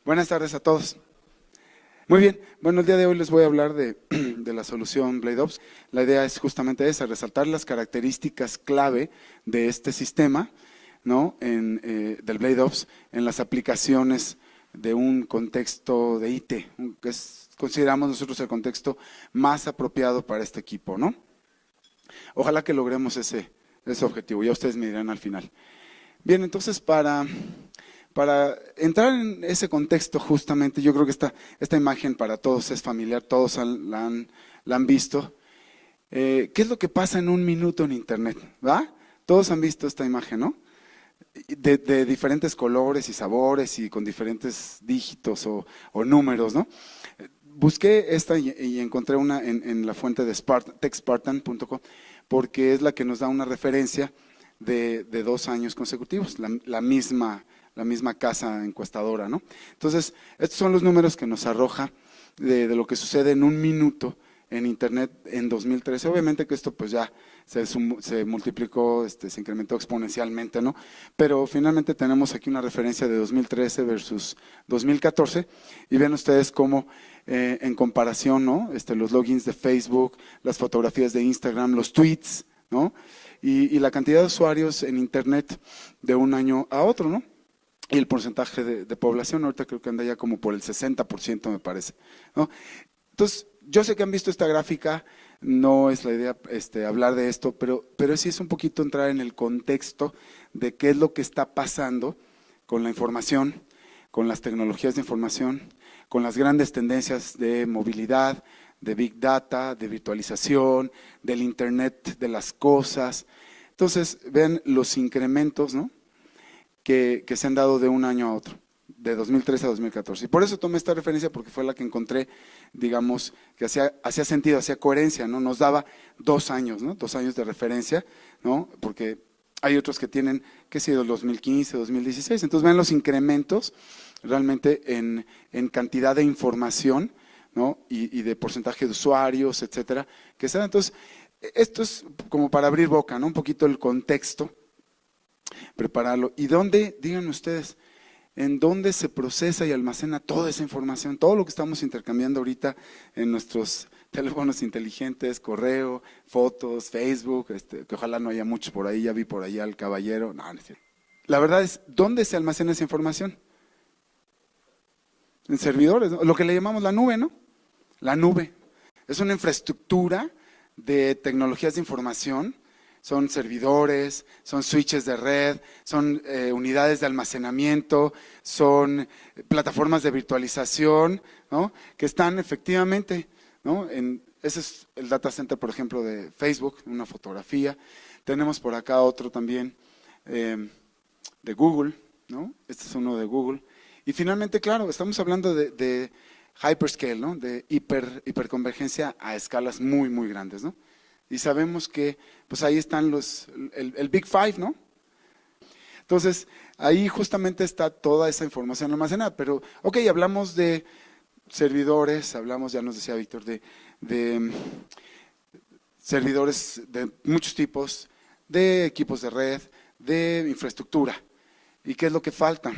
Buenas tardes a todos. Muy bien, bueno, el día de hoy les voy a hablar de la solución BladeOps. La idea es justamente esa, resaltar las características clave de este sistema, ¿no? Del BladeOps en las aplicaciones de un contexto de IT, que consideramos nosotros el contexto más apropiado para este equipo, ¿no? Ojalá que logremos ese objetivo, ya ustedes me dirán al final. Bien, entonces para entrar en ese contexto justamente, yo creo que esta imagen para todos es familiar, todos la han visto. ¿Qué es lo que pasa en un minuto en internet? ¿Va? Todos han visto esta imagen, ¿no? De diferentes colores y sabores y con diferentes dígitos o números, ¿no? Busqué esta y encontré una en la fuente de techspartan.com porque es la que nos da una referencia de 2 años consecutivos, la misma casa encuestadora, ¿no? Entonces, estos son los números que nos arroja de lo que sucede en un minuto en internet en 2013. Obviamente que esto pues ya se multiplicó, se incrementó exponencialmente, ¿no? Pero finalmente tenemos aquí una referencia de 2013 versus 2014 y ven ustedes cómo en comparación, ¿no? Los logins de Facebook, las fotografías de Instagram, los tweets, ¿no? Y la cantidad de usuarios en internet de un año a otro, ¿no? Y el porcentaje de población, ahorita creo que anda ya como por el 60% me parece, ¿no? Entonces, yo sé que han visto esta gráfica, no es la idea hablar de esto, pero sí es un poquito entrar en el contexto de qué es lo que está pasando con la información, con las tecnologías de información, con las grandes tendencias de movilidad, de Big Data, de virtualización, del Internet de las cosas. Entonces, vean los incrementos, ¿no? que se han dado de un año a otro, de 2013 a 2014. Y por eso tomé esta referencia porque fue la que encontré, digamos, que hacía sentido, hacía coherencia, ¿no? Nos daba 2 años, ¿no? 2 años de referencia, ¿no? Porque hay otros que tienen, qué sé yo, 2015, 2016. Entonces vean los incrementos realmente en cantidad de información, ¿no? Y de porcentaje de usuarios, etcétera, que se da. Entonces, esto es como para abrir boca, ¿no? Un poquito el contexto, prepararlo. ¿Y dónde, digan ustedes, en dónde se procesa y almacena toda esa información? Todo lo que estamos intercambiando ahorita en nuestros teléfonos inteligentes, correo, fotos, Facebook, que ojalá no haya muchos por ahí, ya vi por allá al caballero. No, no es cierto. La verdad es, ¿dónde se almacena esa información? En servidores, ¿no? Lo que le llamamos la nube, ¿no? La nube es una infraestructura de tecnologías de información. Son servidores, son switches de red, son unidades de almacenamiento, son plataformas de virtualización, ¿no? Que están efectivamente, ¿no? Ese es el data center, por ejemplo, de Facebook, una fotografía. Tenemos por acá otro también de Google, ¿no? Este es uno de Google. Y finalmente, claro, estamos hablando de hyperscale, ¿no? De hiperconvergencia a escalas muy, muy grandes, ¿no? Y sabemos que pues ahí están el Big Five, ¿no? Entonces, ahí justamente está toda esa información almacenada. Pero, ok, hablamos de servidores, hablamos, ya nos decía Víctor, de servidores de muchos tipos, de equipos de red, de infraestructura. ¿Y qué es lo que falta?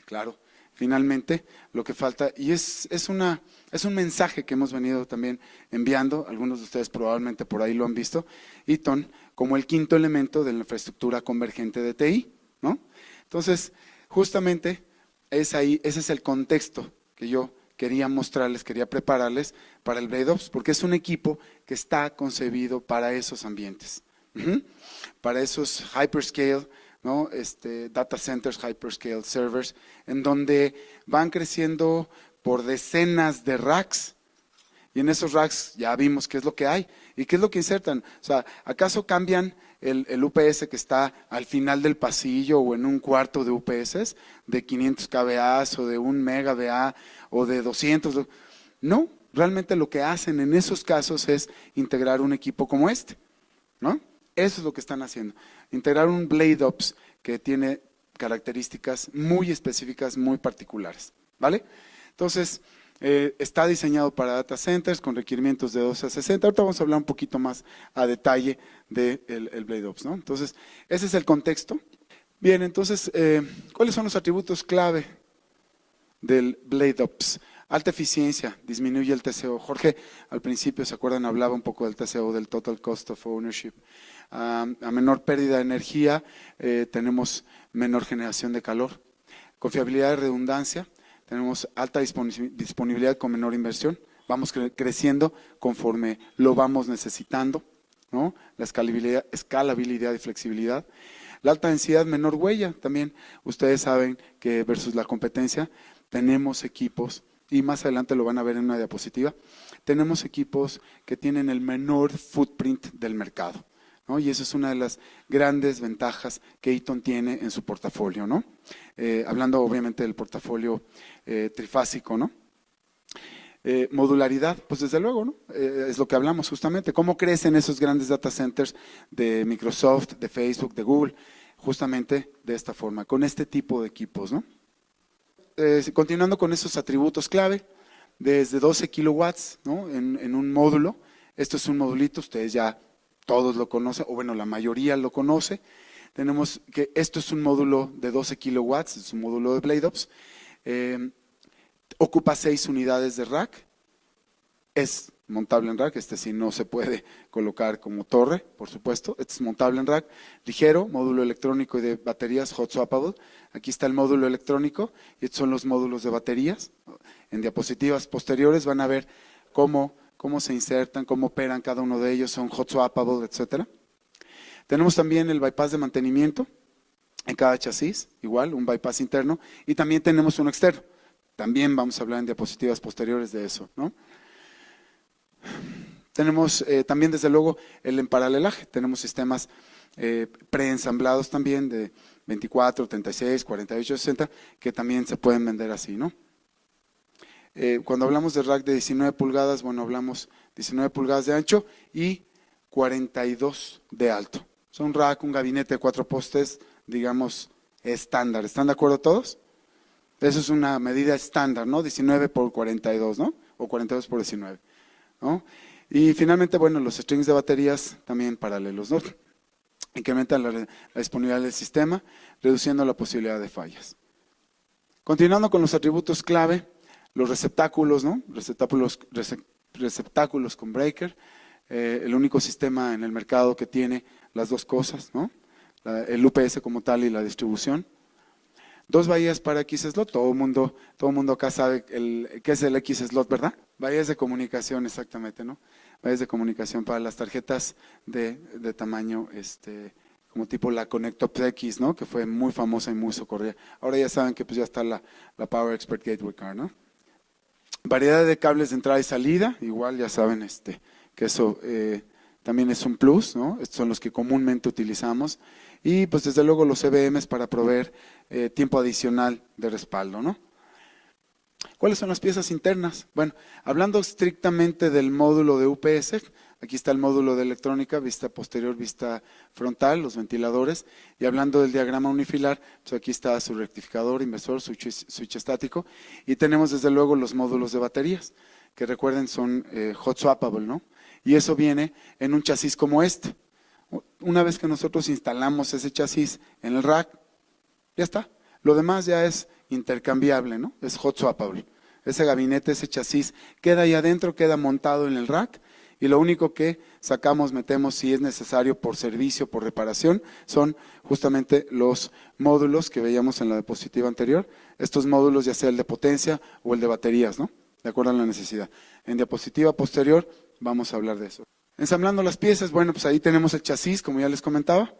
Claro, finalmente lo que falta, y es un mensaje que hemos venido también enviando, algunos de ustedes probablemente por ahí lo han visto, Eaton como el quinto elemento de la infraestructura convergente de TI, ¿no? Entonces, justamente ese es el contexto que yo quería mostrarles, quería prepararles para el BladeOps, porque es un equipo que está concebido para esos ambientes, para esos hyperscale, ¿no? Data centers, hyperscale servers, en donde van creciendo por decenas de racks, y en esos racks ya vimos qué es lo que hay, y qué es lo que insertan. O sea, ¿acaso cambian el UPS que está al final del pasillo o en un cuarto de UPS de 500 kVA o de 1 MVA o de 200? No, realmente lo que hacen en esos casos es integrar un equipo como este, ¿no? Eso es lo que están haciendo, integrar un BladeOps que tiene características muy específicas, muy particulares, ¿vale? Entonces, está diseñado para data centers con requerimientos de 12 a 60. Ahorita vamos a hablar un poquito más a detalle del BladeOps, ¿no? Entonces, ese es el contexto. Bien, entonces, ¿cuáles son los atributos clave del BladeOps? Alta eficiencia, disminuye el TCO. Jorge, al principio, ¿se acuerdan? Hablaba un poco del TCO, del Total Cost of Ownership. A menor pérdida de energía, tenemos menor generación de calor. Confiabilidad y redundancia, tenemos alta disponibilidad con menor inversión. Vamos creciendo conforme lo vamos necesitando, ¿no? La escalabilidad y flexibilidad. La alta densidad, menor huella también. Ustedes saben que versus la competencia tenemos equipos, y más adelante lo van a ver en una diapositiva, tenemos equipos que tienen el menor footprint del mercado, ¿no? Y eso es una de las grandes ventajas que Eaton tiene en su portafolio, ¿no? Hablando obviamente del portafolio trifásico, ¿no? Modularidad, pues desde luego, ¿no? Es lo que hablamos justamente, cómo crecen esos grandes data centers de Microsoft, de Facebook, de Google, justamente de esta forma, con este tipo de equipos, ¿no? Continuando con esos atributos clave, desde 12 kilowatts, ¿no? en un módulo. Esto es un modulito, ustedes ya todos lo conocen, o bueno, la mayoría lo conoce. Tenemos que esto es un módulo de 12 kilowatts, es un módulo de BladeOps. Ocupa 6 unidades de rack. Es montable en rack, este sí no se puede colocar como torre, por supuesto. Este es montable en rack, ligero, módulo electrónico y de baterías hot swappable. Aquí está el módulo electrónico y estos son los módulos de baterías. En diapositivas posteriores van a ver cómo se insertan, cómo operan cada uno de ellos, son hot swappable, etcétera. Tenemos también el bypass de mantenimiento en cada chasis, igual, un bypass interno, y también tenemos uno externo. También vamos a hablar en diapositivas posteriores de eso, ¿no? Tenemos también, desde luego, el emparalelaje. Tenemos sistemas preensamblados también de 24, 36, 48, 60, que también se pueden vender así, ¿no? Cuando hablamos de rack de 19 pulgadas, bueno, hablamos 19 pulgadas de ancho y 42 de alto. Es un rack, un gabinete de 4 postes, digamos, estándar. ¿Están de acuerdo todos? Eso es una medida estándar, ¿no? 19 por 42, ¿no? O 42 por 19, ¿no? Y finalmente, bueno, los strings de baterías también paralelos, ¿no? Incrementan la disponibilidad del sistema, reduciendo la posibilidad de fallas. Continuando con los atributos clave, los receptáculos, ¿no? Receptáculos con breaker, el único sistema en el mercado que tiene las dos cosas, ¿no? El UPS como tal y la distribución. 2 bahías para X-Slot, todo el mundo acá sabe qué es el X-Slot, ¿verdad? Bahías de comunicación, exactamente, ¿no? Bahías de comunicación para las tarjetas de tamaño, como tipo la ConnectOps X, ¿no? Que fue muy famosa y muy socorrida. Ahora ya saben que pues ya está la Power Expert Gateway Card, ¿no? Variedad de cables de entrada y salida, igual ya saben que eso también es un plus, ¿no? Estos son los que comúnmente utilizamos. Y pues desde luego los CBMs para proveer tiempo adicional de respaldo, ¿no? ¿Cuáles son las piezas internas? Bueno, hablando estrictamente del módulo de UPS, aquí está el módulo de electrónica, vista posterior, vista frontal, los ventiladores, y hablando del diagrama unifilar, pues aquí está su rectificador, inversor, switch estático, y tenemos desde luego los módulos de baterías, que recuerden son hot swappable, ¿no? Y eso viene en un chasis como este. Una vez que nosotros instalamos ese chasis en el rack, ya está. Lo demás ya es intercambiable, ¿no? Es hot swappable. Ese gabinete, ese chasis queda ahí adentro, queda montado en el rack y lo único que sacamos, metemos si es necesario por servicio, por reparación, son justamente los módulos que veíamos en la diapositiva anterior. Estos módulos, ya sea el de potencia o el de baterías, ¿no? De acuerdo a la necesidad. En diapositiva posterior vamos a hablar de eso. Ensamblando las piezas, bueno, pues ahí tenemos el chasis, como ya les comentaba,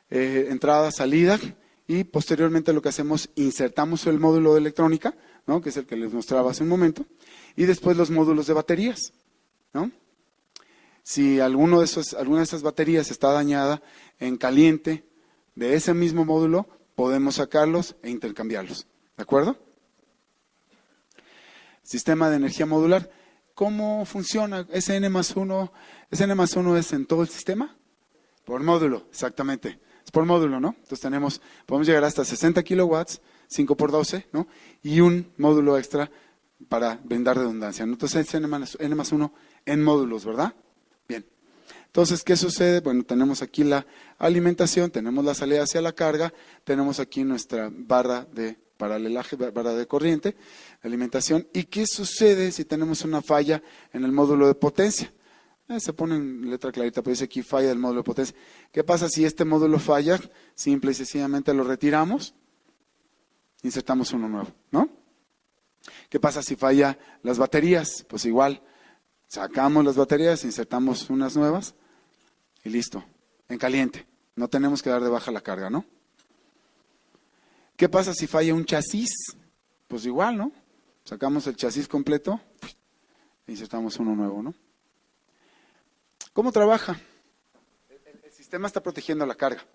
entrada, salida, y posteriormente lo que hacemos, insertamos el módulo de electrónica, ¿no? Que es el que les mostraba hace un momento, y después los módulos de baterías, ¿no? Si alguna de esas baterías está dañada en caliente de ese mismo módulo, podemos sacarlos e intercambiarlos, ¿de acuerdo? Sistema de energía modular. ¿Cómo funciona? ¿Es N+1 es en todo el sistema? Por módulo, exactamente. es por módulo, ¿no? Entonces podemos llegar hasta 60 kilowatts, 5 por 12, ¿no? Y un módulo extra para brindar redundancia, ¿no? Entonces es N+1 en módulos, ¿verdad? Bien. Entonces, ¿qué sucede? Bueno, tenemos aquí la alimentación, tenemos la salida hacia la carga, tenemos aquí nuestra barra de paralelaje, barra de corriente, alimentación. ¿Y qué sucede si tenemos una falla en el módulo de potencia? Se pone en letra clarita, pero dice aquí falla del módulo de potencia. ¿Qué pasa si este módulo falla? Simple y sencillamente lo retiramos, insertamos uno nuevo, ¿no? ¿Qué pasa si falla las baterías? Pues igual, sacamos las baterías, insertamos unas nuevas y listo, en caliente. No tenemos que dar de baja la carga, ¿no? ¿Qué pasa si falla un chasis? Pues igual, ¿no? Sacamos el chasis completo e insertamos uno nuevo, ¿no? ¿Cómo trabaja? El sistema está protegiendo la carga.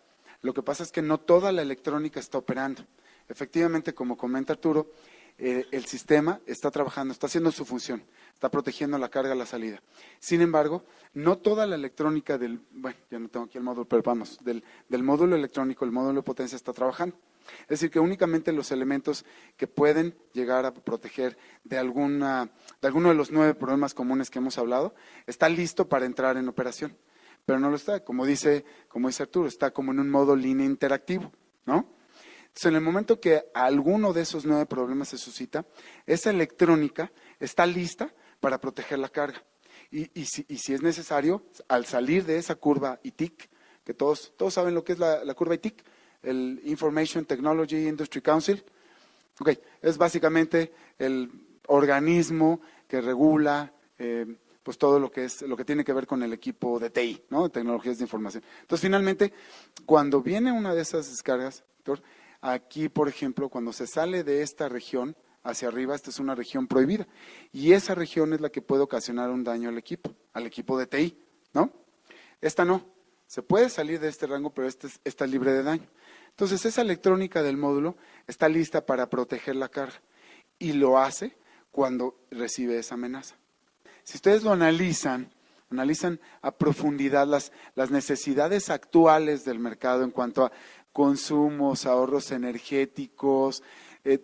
Lo que pasa es que no toda la electrónica está operando. Efectivamente, como comenta Arturo, el sistema está trabajando, está haciendo su función, está protegiendo la carga a la salida. Sin embargo, no toda la electrónica bueno, ya no tengo aquí el módulo, pero vamos, del módulo electrónico, el módulo de potencia está trabajando. Es decir, que únicamente los elementos que pueden llegar a proteger de alguno de los 9 problemas comunes que hemos hablado, está listo para entrar en operación. Pero no lo está, como dice Arturo, está como en un modo línea interactivo, ¿no? Entonces, en el momento que alguno de esos 9 problemas se suscita, esa electrónica está lista para proteger la carga. Y si es necesario, al salir de esa curva ITIC, que todos saben lo que es la curva ITIC, el Information Technology Industry Council, okay, es básicamente el organismo que regula pues todo lo que tiene que ver con el equipo de TI, ¿no? De tecnologías de información. Entonces, finalmente, cuando viene una de esas descargas, doctor, aquí, por ejemplo, cuando se sale de esta región hacia arriba, esta es una región prohibida. Y esa región es la que puede ocasionar un daño al equipo de TI, ¿no? Esta no. Se puede salir de este rango, pero esta está libre de daño. Entonces, esa electrónica del módulo está lista para proteger la carga. Y lo hace cuando recibe esa amenaza. Si ustedes lo analizan a profundidad las necesidades actuales del mercado en cuanto a consumos, ahorros energéticos,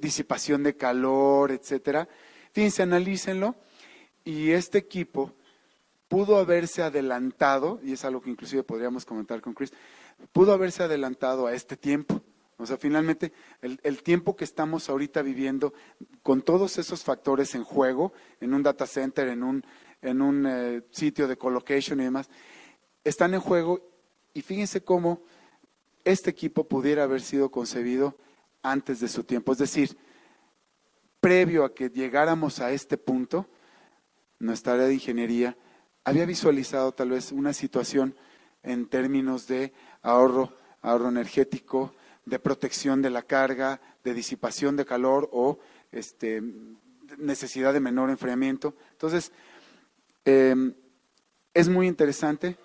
disipación de calor, etcétera. Fíjense, analícenlo, y este equipo pudo haberse adelantado, y es algo que inclusive podríamos comentar con Chris, pudo haberse adelantado a este tiempo. O sea, finalmente, el tiempo que estamos ahorita viviendo, con todos esos factores en juego, en un data center, en un sitio de colocation y demás, están en juego, y fíjense cómo este equipo pudiera haber sido concebido antes de su tiempo. Es decir, previo a que llegáramos a este punto, nuestra área de ingeniería había visualizado tal vez una situación en términos de ahorro energético, de protección de la carga, de disipación de calor o necesidad de menor enfriamiento. Entonces, es muy interesante,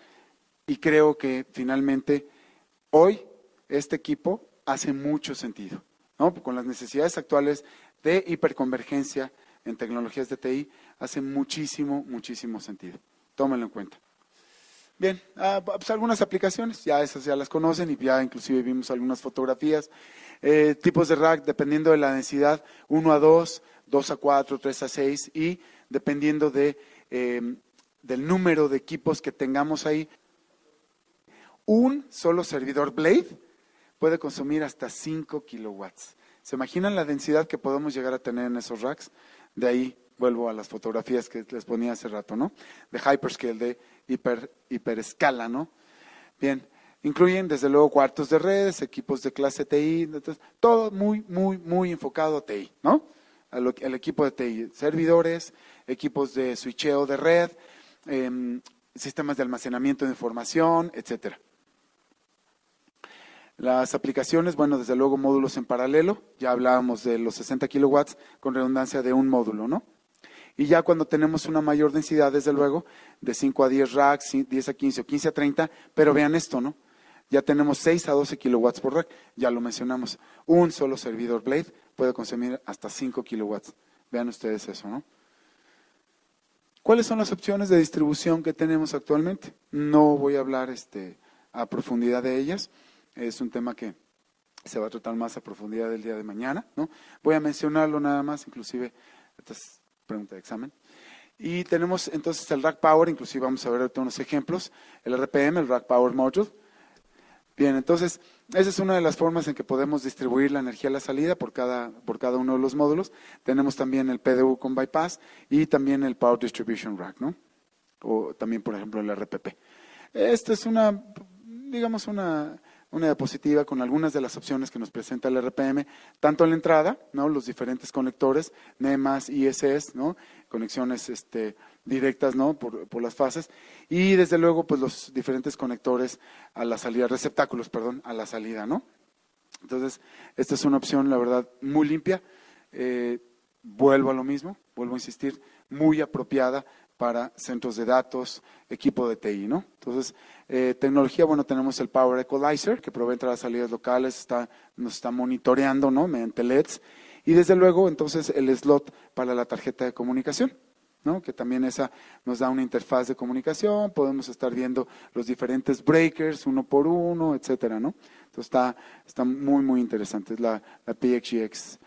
y creo que finalmente hoy este equipo hace mucho sentido, ¿no? Con las necesidades actuales de hiperconvergencia en tecnologías de TI, hace muchísimo sentido. Tómenlo en cuenta. Bien, pues algunas aplicaciones, ya esas ya las conocen, y ya inclusive vimos algunas fotografías. Tipos de rack, dependiendo de la densidad, 1 a 2, 2 a 4, 3 a 6, y dependiendo del número de equipos que tengamos ahí, un solo servidor Blade puede consumir hasta 5 kilowatts. ¿Se imaginan la densidad que podemos llegar a tener en esos racks? De ahí vuelvo a las fotografías que les ponía hace rato, ¿no? De hyperscale, de hiperescala, ¿no? Bien, incluyen desde luego cuartos de redes, equipos de clase TI, entonces, todo muy enfocado a TI, ¿no? El equipo de TI, servidores, equipos de switcheo de red, sistemas de almacenamiento de información, etcétera. Las aplicaciones, bueno, desde luego módulos en paralelo, ya hablábamos de los 60 kilowatts con redundancia de un módulo, ¿no? Y ya cuando tenemos una mayor densidad, desde luego, de 5 a 10 racks, 10 a 15 o 15 a 30, pero vean esto, ¿no? Ya tenemos 6 a 12 kilowatts por rack, ya lo mencionamos. Un solo servidor Blade puede consumir hasta 5 kilowatts. Vean ustedes eso, ¿no? ¿Cuáles son las opciones de distribución que tenemos actualmente? No voy a hablar a profundidad de ellas. Es un tema que se va a tratar más a profundidad el día de mañana, ¿no? Voy a mencionarlo nada más, inclusive, esta es pregunta de examen. Y tenemos entonces el Rack Power, inclusive vamos a ver ahorita unos ejemplos, el RPM, el Rack Power Module. Bien, entonces, esa es una de las formas en que podemos distribuir la energía a la salida por cada uno de los módulos. Tenemos también el PDU con bypass y también el Power Distribution Rack, ¿no? O también, por ejemplo, el RPP. Esta es digamos, una diapositiva con algunas de las opciones que nos presenta el RPM, tanto en la entrada, ¿no? Los diferentes conectores, NEMAS, ISS, ¿no? Conexiones directas, ¿no? Por las fases, y desde luego, pues los diferentes conectores a la salida, receptáculos, perdón, a la salida, ¿no? Entonces, esta es una opción, la verdad, muy limpia. Vuelvo a lo mismo, vuelvo a insistir, muy apropiada para centros de datos, equipo de TI, ¿no? Entonces, tecnología, bueno, tenemos el Power Equalizer, que provee entradas y salidas locales, nos está monitoreando, ¿no? Mediante LEDs. Y desde luego, entonces, el slot para la tarjeta de comunicación, ¿no? Que también esa nos da una interfaz de comunicación, podemos estar viendo los diferentes breakers, uno por uno, etcétera, ¿no? Entonces, está muy, muy interesante, es la PXGX.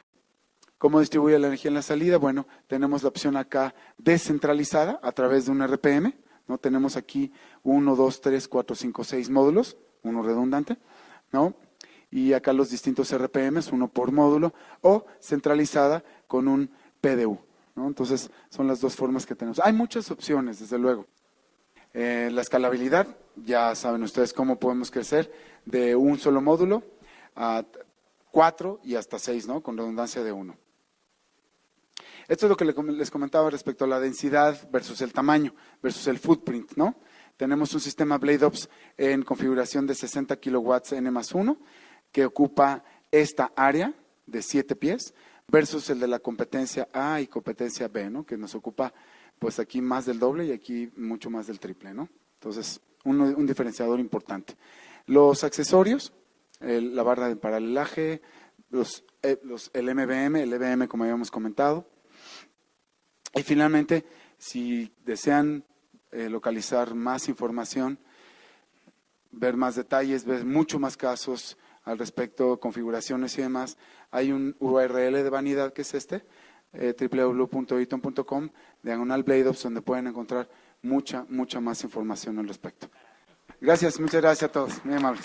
¿Cómo distribuye la energía en la salida? Bueno, tenemos la opción acá descentralizada a través de un RPM, ¿no? Tenemos aquí 1, 2, 3, 4, 5, 6 módulos, uno redundante, ¿no? Y acá los distintos RPMs, uno por módulo, o centralizada con un PDU, ¿no? Entonces, son las dos formas que tenemos. Hay muchas opciones, desde luego. La escalabilidad, ya saben ustedes cómo podemos crecer de un solo módulo a 4 y hasta 6, ¿no? Con redundancia de 1. Esto es lo que les comentaba respecto a la densidad versus el tamaño, versus el footprint, ¿no? Tenemos un sistema BladeOps en configuración de 60 kilowatts N+1 que ocupa esta área de 7 pies versus el de la competencia A y competencia B, ¿no? Que nos ocupa pues aquí más del doble y aquí mucho más del triple, ¿no? Entonces, un diferenciador importante. Los accesorios, la barra de paralelaje, el MBM, el EBM como habíamos comentado. Y finalmente, si desean localizar más información, ver más detalles, ver mucho más casos al respecto, configuraciones y demás, hay un URL de vanidad que es www.eaton.com/BladeOps, donde pueden encontrar mucha más información al respecto. Gracias, muchas gracias a todos, muy amables.